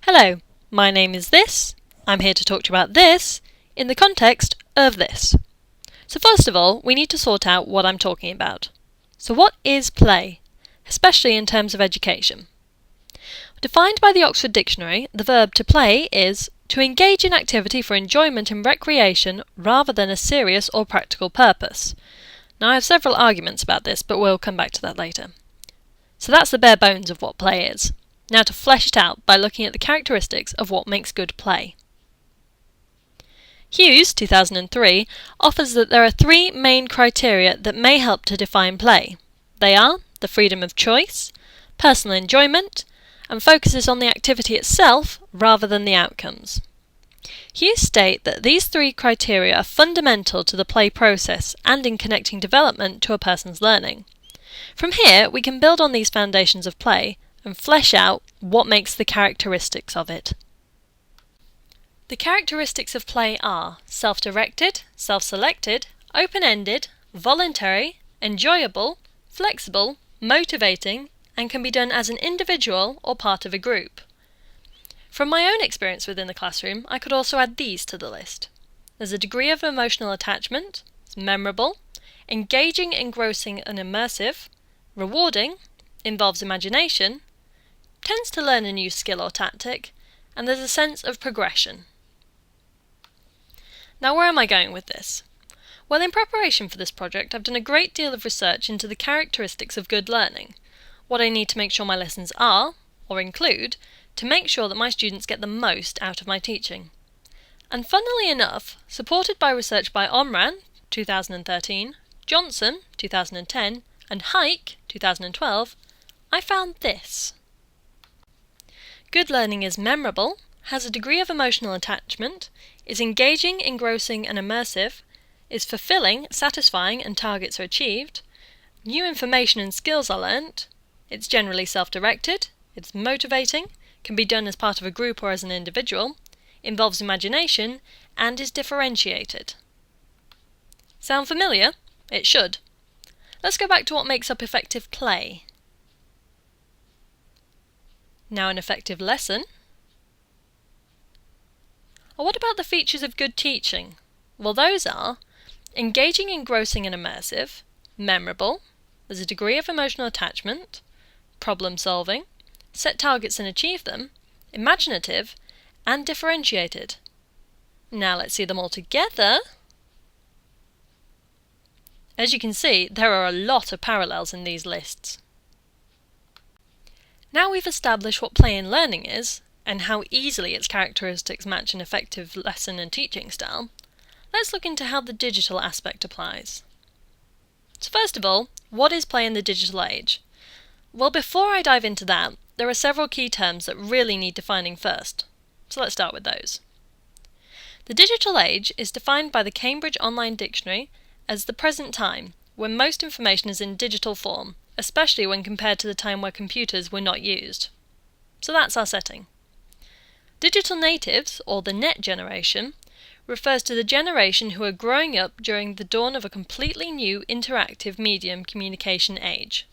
Hello, my name is this. I'm here to talk to you about this in the context of this. So first of all, we need to sort out what I'm talking about. So what is play, especially in terms of education? Defined by the Oxford Dictionary, the verb to play is to engage in activity for enjoyment and recreation rather than a serious or practical purpose. Now I have several arguments about this, but we'll come back to that later. So that's the bare bones of what play is. Now to flesh it out by looking at the characteristics of what makes good play. Hughes, 2003, offers that there are three main criteria that may help to define play. They are the freedom of choice, personal enjoyment, and focuses on the activity itself rather than the outcomes. Hughes states that these three criteria are fundamental to the play process and in connecting development to a person's learning. From here, we can build on these foundations of play and flesh out what makes the characteristics of it. The characteristics of play are self-directed, self-selected, open-ended, voluntary, enjoyable, flexible, motivating, and can be done as an individual or part of a group. From my own experience within the classroom, I could also add these to the list. There's a degree of emotional attachment, it's memorable, engaging, engrossing and immersive, rewarding, involves imagination, tends to learn a new skill or tactic, and there's a sense of progression. Now where am I going with this? Well, in preparation for this project, I've done a great deal of research into the characteristics of good learning, what I need to make sure my lessons are, or include, to make sure that my students get the most out of my teaching. And funnily enough, supported by research by Omran, 2013, Johnson, 2010, and Hike, 2012, I found this. Good learning is memorable, has a degree of emotional attachment, is engaging, engrossing and immersive, is fulfilling, satisfying and targets are achieved, new information and skills are learnt, it's generally self-directed, it's motivating, can be done as part of a group or as an individual, involves imagination, and is differentiated. Sound familiar? It should. Let's go back to what makes up effective play. Now an effective lesson. Or what about the features of good teaching? Well, those are engaging, engrossing and immersive, memorable, there's a degree of emotional attachment, problem solving, set targets and achieve them, imaginative, and differentiated. Now let's see them all together. As you can see, there are a lot of parallels in these lists. Now we've established what play and learning is, and how easily its characteristics match an effective lesson and teaching style, let's look into how the digital aspect applies. So first of all, what is play in the digital age? Well, before I dive into that, there are several key terms that really need defining first. So let's start with those. The digital age is defined by the Cambridge Online Dictionary as the present time, when most information is in digital form, especially when compared to the time where computers were not used. So that's our setting. Digital natives, or the net generation, refers to the generation who are growing up during the dawn of a completely new interactive medium communication age.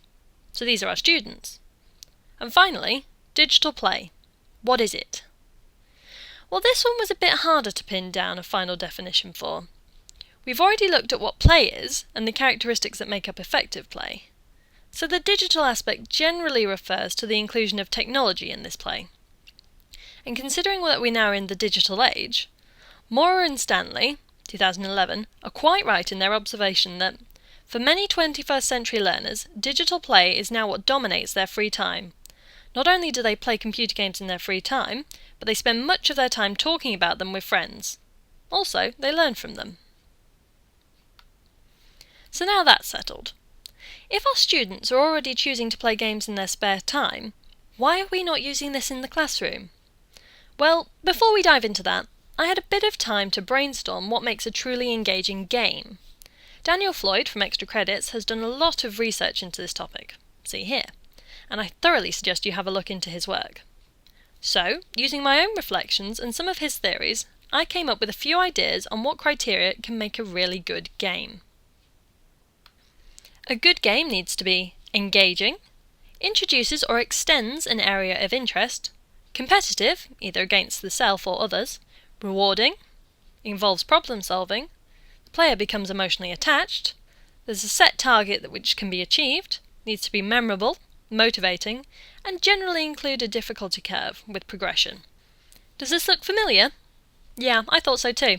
So these are our students. And finally, digital play. What is it? Well, this one was a bit harder to pin down a final definition for. We've already looked at what play is and the characteristics that make up effective play. So the digital aspect generally refers to the inclusion of technology in this play. And considering that we're now in the digital age, Maurer and Stanley, 2011, are quite right in their observation that, for many 21st century learners, digital play is now what dominates their free time. Not only do they play computer games in their free time, but they spend much of their time talking about them with friends. Also, they learn from them. So now that's settled. If our students are already choosing to play games in their spare time, why are we not using this in the classroom? Well, before we dive into that, I had a bit of time to brainstorm what makes a truly engaging game. Daniel Floyd from Extra Credits has done a lot of research into this topic, see here, and I thoroughly suggest you have a look into his work. So, using my own reflections and some of his theories, I came up with a few ideas on what criteria can make a really good game. A good game needs to be engaging, introduces or extends an area of interest, Competitive, either against the self or others. Rewarding, involves problem solving. The player becomes emotionally attached. There's a set target which can be achieved, needs to be memorable, motivating, and generally include a difficulty curve with progression. Does this look familiar? Yeah, I thought so too.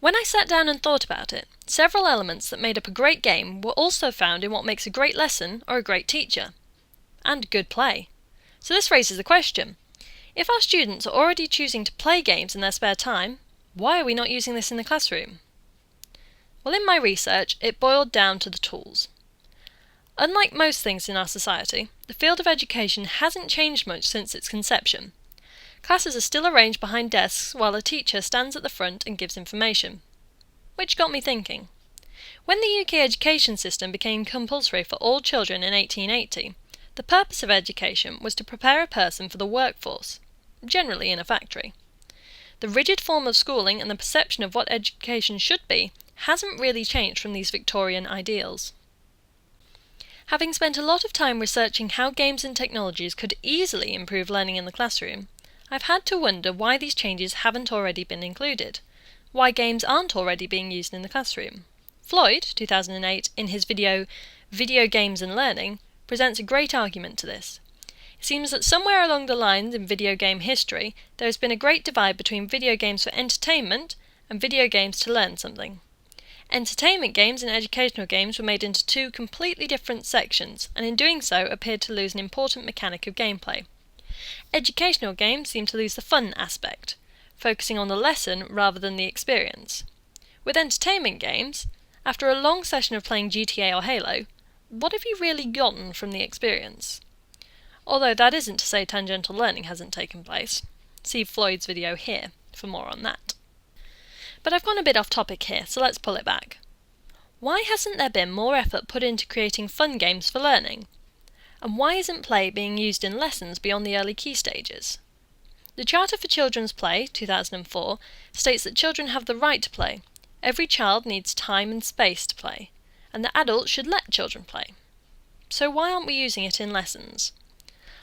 When I sat down and thought about it, several elements that made up a great game were also found in what makes a great lesson or a great teacher. And good play. So this raises the question: if our students are already choosing to play games in their spare time, why are we not using this in the classroom? Well, in my research, it boiled down to the tools. Unlike most things in our society, the field of education hasn't changed much since its conception. Classes are still arranged behind desks while a teacher stands at the front and gives information. Which got me thinking. When the UK education system became compulsory for all children in 1880, the purpose of education was to prepare a person for the workforce, generally in a factory. The rigid form of schooling and the perception of what education should be hasn't really changed from these Victorian ideals. Having spent a lot of time researching how games and technologies could easily improve learning in the classroom, I've had to wonder why these changes haven't already been included, why games aren't already being used in the classroom. Floyd, 2008, in his video Video Games and Learning, presents a great argument to this. It seems that somewhere along the lines in video game history, there has been a great divide between video games for entertainment and video games to learn something. Entertainment games and educational games were made into two completely different sections, and in doing so appeared to lose an important mechanic of gameplay. Educational games seem to lose the fun aspect, focusing on the lesson rather than the experience. With entertainment games, after a long session of playing GTA or Halo, what have you really gotten from the experience? Although that isn't to say tangential learning hasn't taken place. See Floyd's video here for more on that. But I've gone a bit off topic here, so let's pull it back. Why hasn't there been more effort put into creating fun games for learning? And why isn't play being used in lessons beyond the early key stages? The Charter for Children's Play, 2004, states that children have the right to play. Every child needs time and space to play, and that adults should let children play. So why aren't we using it in lessons?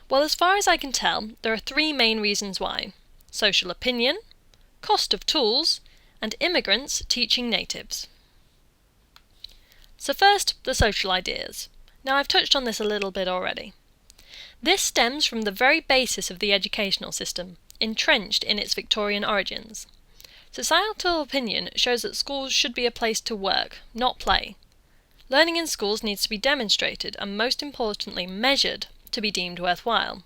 Well, as far as I can tell, there are three main reasons why: social opinion, cost of tools, and immigrants teaching natives. So first, the social ideas. Now, I've touched on this a little bit already. This stems from the very basis of the educational system, entrenched in its Victorian origins. Societal opinion shows that schools should be a place to work, not play. Learning in schools needs to be demonstrated and, most importantly, measured to be deemed worthwhile.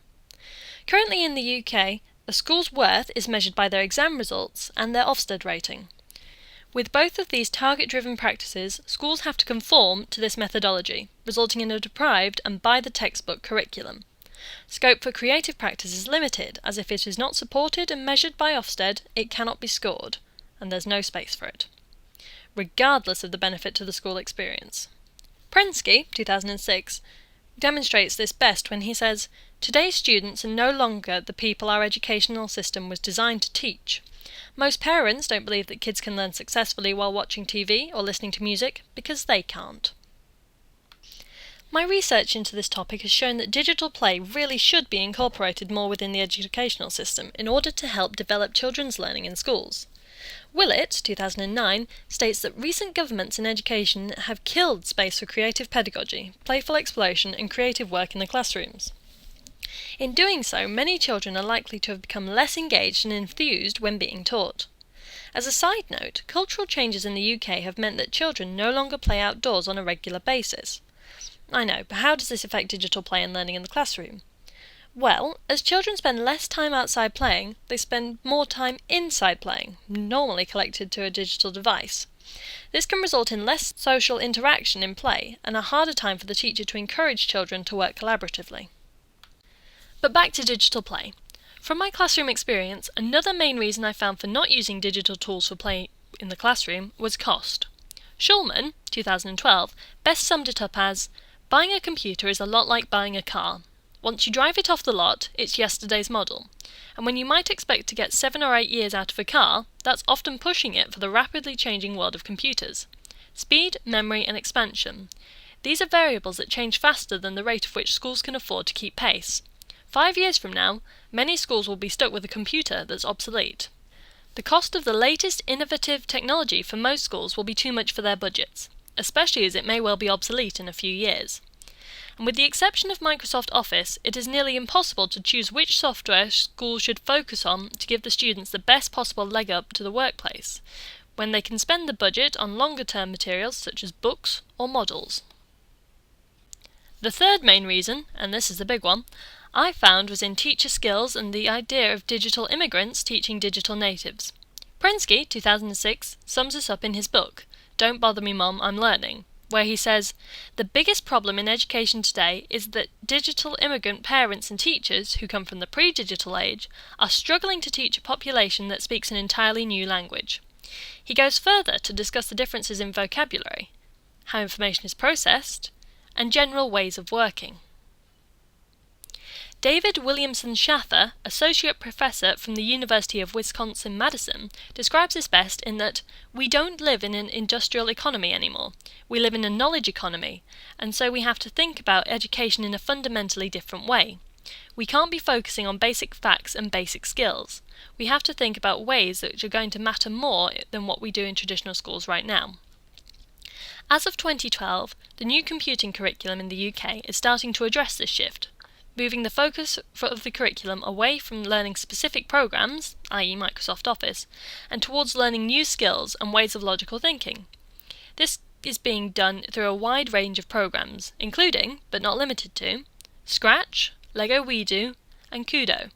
Currently in the UK, a school's worth is measured by their exam results and their Ofsted rating. With both of these target-driven practices, schools have to conform to this methodology, resulting in a deprived and by-the-textbook curriculum. Scope for creative practice is limited, as if it is not supported and measured by Ofsted, it cannot be scored, and there's no space for it, regardless of the benefit to the school experience. Prensky, 2006, demonstrates this best when he says, "Today's students are no longer the people our educational system was designed to teach. Most parents don't believe that kids can learn successfully while watching TV or listening to music because they can't." My research into this topic has shown that digital play really should be incorporated more within the educational system in order to help develop children's learning in schools. Willett, 2009, states that recent governments in education have killed space for creative pedagogy, playful exploration, and creative work in the classrooms. In doing so, many children are likely to have become less engaged and enthused when being taught. As a side note, cultural changes in the UK have meant that children no longer play outdoors on a regular basis. I know, but how does this affect digital play and learning in the classroom? Well, as children spend less time outside playing, they spend more time inside playing, normally connected to a digital device. This can result in less social interaction in play and a harder time for the teacher to encourage children to work collaboratively. But back to digital play. From my classroom experience, another main reason I found for not using digital tools for play in the classroom was cost. Schulman, 2012, best summed it up as, "Buying a computer is a lot like buying a car. Once you drive it off the lot, it's yesterday's model. And when you might expect to get 7 or 8 years out of a car, that's often pushing it for the rapidly changing world of computers. Speed, memory, and expansion. These are variables that change faster than the rate at which schools can afford to keep pace. 5 years from now, many schools will be stuck with a computer that's obsolete. The cost of the latest innovative technology for most schools will be too much for their budgets, especially as it may well be obsolete in a few years. And with the exception of Microsoft Office, it is nearly impossible to choose which software schools should focus on to give the students the best possible leg up to the workplace, when they can spend the budget on longer-term materials such as books or models. The third main reason, and this is the big one, I found was in teacher skills and the idea of digital immigrants teaching digital natives. Prensky, 2006, sums this up in his book, Don't Bother Me Mom, I'm Learning, where he says, "The biggest problem in education today is that digital immigrant parents and teachers who come from the pre-digital age are struggling to teach a population that speaks an entirely new language." He goes further to discuss the differences in vocabulary, how information is processed, and general ways of working. David Williamson Shather, Associate Professor from the University of Wisconsin-Madison, describes this best in that we don't live in an industrial economy anymore. We live in a knowledge economy, and so we have to think about education in a fundamentally different way. We can't be focusing on basic facts and basic skills. We have to think about ways which are going to matter more than what we do in traditional schools right now. As of 2012, the new computing curriculum in the UK is starting to address this shift, moving the focus of the curriculum away from learning specific programs, i.e. Microsoft Office, and towards learning new skills and ways of logical thinking. This is being done through a wide range of programs, including, but not limited to, Scratch, Lego WeDo, and Kudo.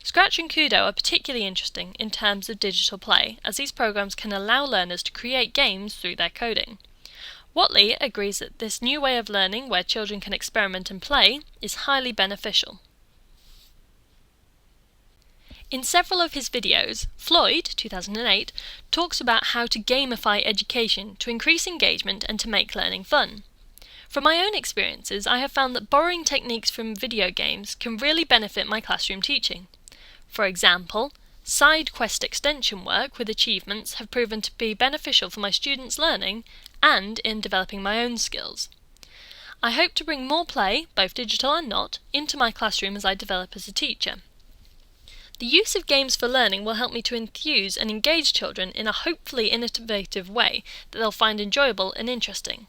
Scratch and Kudo are particularly interesting in terms of digital play, as these programs can allow learners to create games through their coding. Whatley agrees that this new way of learning, where children can experiment and play, is highly beneficial. In several of his videos, Floyd, 2008, talks about how to gamify education to increase engagement and to make learning fun. From my own experiences, I have found that borrowing techniques from video games can really benefit my classroom teaching. For example, side quest extension work with achievements have proven to be beneficial for my students' learning and in developing my own skills. I hope to bring more play, both digital and not, into my classroom as I develop as a teacher. The use of games for learning will help me to enthuse and engage children in a hopefully innovative way that they'll find enjoyable and interesting.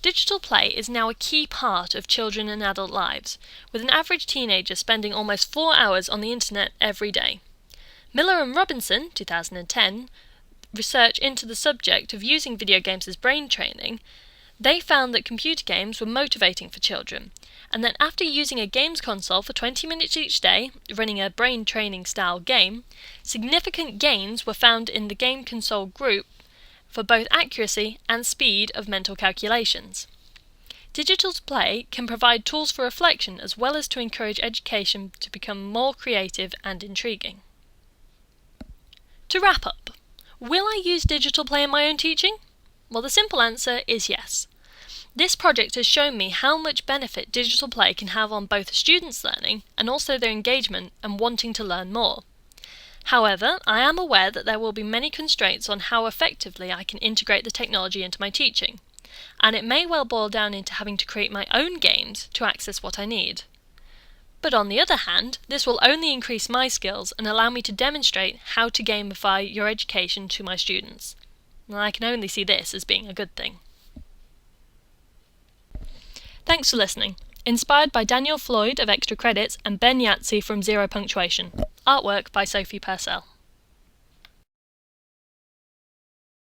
Digital play is now a key part of children and adult lives, with an average teenager spending almost 4 hours on the internet every day. Miller and Robinson, 2010, research into the subject of using video games as brain training. They found that computer games were motivating for children, and that after using a games console for 20 minutes each day, running a brain training style game, significant gains were found in the game console group for both accuracy and speed of mental calculations. Digital play can provide tools for reflection as well as to encourage education to become more creative and intriguing. To wrap up, will I use digital play in my own teaching? Well, the simple answer is yes. This project has shown me how much benefit digital play can have on both a student's learning and also their engagement and wanting to learn more. However, I am aware that there will be many constraints on how effectively I can integrate the technology into my teaching, and it may well boil down into having to create my own games to access what I need. But on the other hand, this will only increase my skills and allow me to demonstrate how to gamify your education to my students. And I can only see this as being a good thing. Thanks for listening. Inspired by Daniel Floyd of Extra Credits and Ben Yatzy from Zero Punctuation. Artwork by Sophie Purcell.